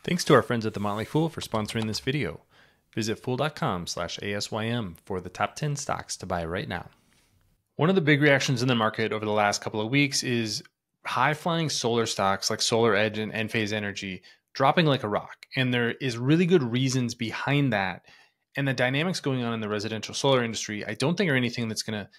Thanks to our friends at The Motley Fool for sponsoring this video. Visit fool.com/ASYM for the top 10 stocks to buy right now. One of the big reactions in the market over the last couple of weeks is high-flying solar stocks like SolarEdge and Enphase Energy dropping like a rock. And there is really good reasons behind that. And the dynamics going on in the residential solar industry, I don't think are anything that's going to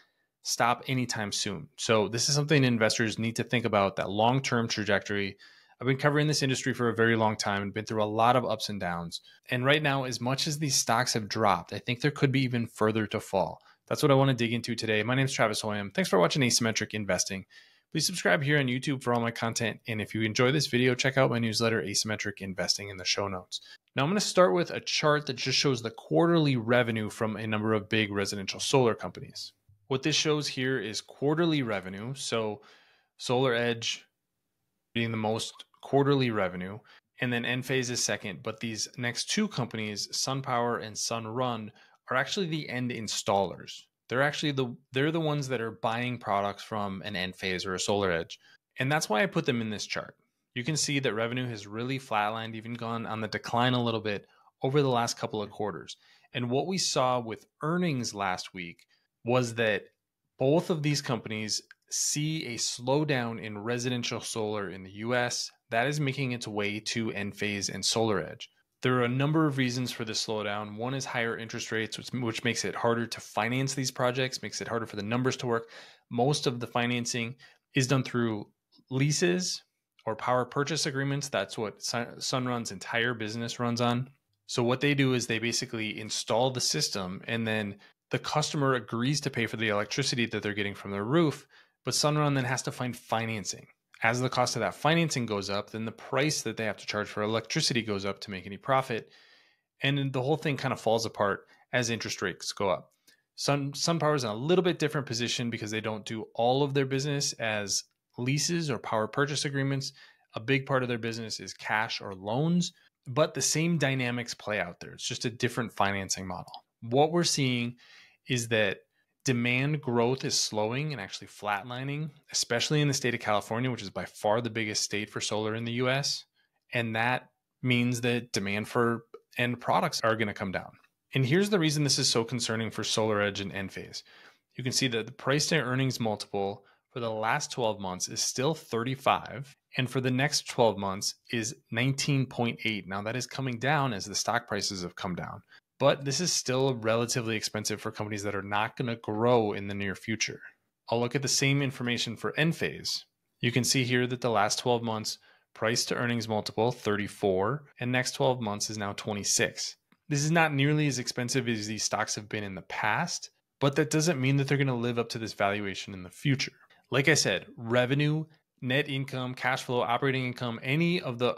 stop anytime soon. So this is something investors need to think about, that long-term trajectory. I've been covering this industry for a very long time and been through a lot of ups and downs. And right now, as much as these stocks have dropped, I think there could be even further to fall. That's what I want to dig into today. My name is Travis Hoyam. Thanks for watching Asymmetric Investing. Please subscribe here on YouTube for all my content. And if you enjoy this video, check out my newsletter, Asymmetric Investing, in the show notes. Now I'm going to start with a chart that just shows the quarterly revenue from a number of big residential solar companies. What this shows here is quarterly revenue. So SolarEdge being the most quarterly revenue, and then Enphase is second. But these next two companies, SunPower and Sunrun, are actually the end installers. They're the ones that are buying products from an Enphase or a SolarEdge. And that's why I put them in this chart. You can see that revenue has really flatlined, even gone on the decline a little bit over the last couple of quarters. And what we saw with earnings last week was that both of these companies see a slowdown in residential solar in the US that is making its way to Enphase and SolarEdge. There are a number of reasons for this slowdown. One is higher interest rates, which makes it harder to finance these projects, makes it harder for the numbers to work. Most of the financing is done through leases or power purchase agreements. That's what Sunrun's entire business runs on. So what they do is they basically install the system, and then the customer agrees to pay for the electricity that they're getting from their roof, but Sunrun then has to find financing. As the cost of that financing goes up, then the price that they have to charge for electricity goes up to make any profit. And the whole thing kind of falls apart as interest rates go up. SunPower is in a little bit different position because they don't do all of their business as leases or power purchase agreements. A big part of their business is cash or loans, but the same dynamics play out there. It's just a different financing model. What we're seeing is that demand growth is slowing and actually flatlining, especially in the state of California, which is by far the biggest state for solar in the US. And that means that demand for end products are going to come down. And here's the reason this is so concerning for SolarEdge and Enphase. You can see that the price to earnings multiple for the last 12 months is still 35, and for the next 12 months is 19.8. Now that is coming down as the stock prices have come down. But this is still relatively expensive for companies that are not going to grow in the near future. I'll look at the same information for Enphase. You can see here that the last 12 months price to earnings multiple 34, and next 12 months is now 26. This is not nearly as expensive as these stocks have been in the past, but that doesn't mean that they're going to live up to this valuation in the future. Like I said, revenue, net income, cash flow, operating income, any of the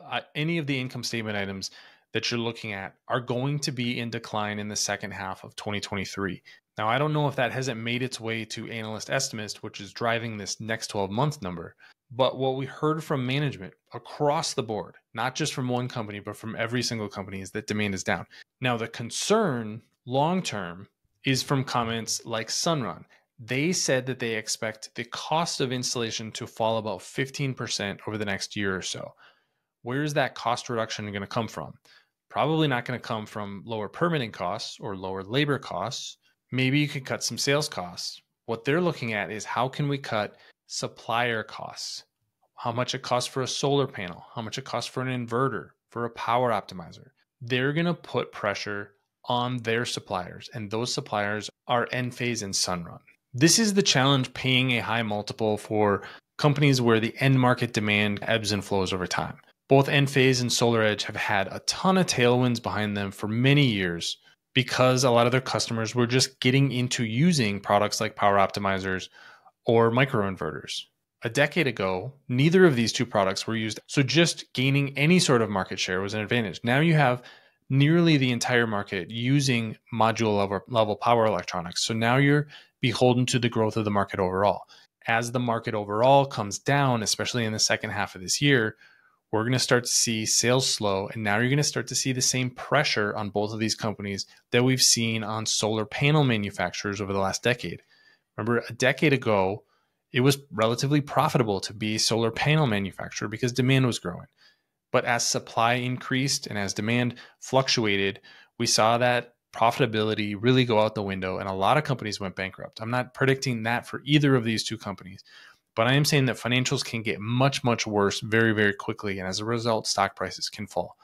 income statement items that you're looking at are going to be in decline in the second half of 2023. Now, I don't know if that hasn't made its way to analyst estimates, which is driving this next 12-month number. But what we heard from management across the board, not just from one company, but from every single company, is that demand is down. Now, the concern long-term is from comments like Sunrun. They said that they expect the cost of installation to fall about 15% over the next year or so. Where is that cost reduction going to come from? Probably not going to come from lower permitting costs or lower labor costs. Maybe you could cut some sales costs. What they're looking at is how can we cut supplier costs? How much it costs for a solar panel? How much it costs for an inverter, for a power optimizer? They're going to put pressure on their suppliers, and those suppliers are Enphase and Sunrun. This is the challenge paying a high multiple for companies where the end market demand ebbs and flows over time. Both Enphase and SolarEdge have had a ton of tailwinds behind them for many years because a lot of their customers were just getting into using products like power optimizers or microinverters. A decade ago, neither of these two products were used, so just gaining any sort of market share was an advantage. Now you have nearly the entire market using module level power electronics, so now you're beholden to the growth of the market overall. As the market overall comes down, especially in the second half of this year, we're going to start to see sales slow, and now you're going to start to see the same pressure on both of these companies that we've seen on solar panel manufacturers over the last decade. Remember, a decade ago, it was relatively profitable to be a solar panel manufacturer because demand was growing. But as supply increased and as demand fluctuated, we saw that profitability really go out the window and a lot of companies went bankrupt. I'm not predicting that for either of these two companies, but I am saying that financials can get much, much worse very, very quickly. And as a result, stock prices can fall.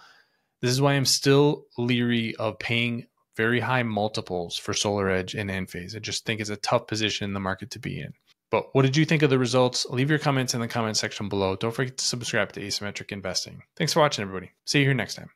This is why I'm still leery of paying very high multiples for SolarEdge and Enphase. I just think it's a tough position in the market to be in. But what did you think of the results? Leave your comments in the comment section below. Don't forget to subscribe to Asymmetric Investing. Thanks for watching, everybody. See you here next time.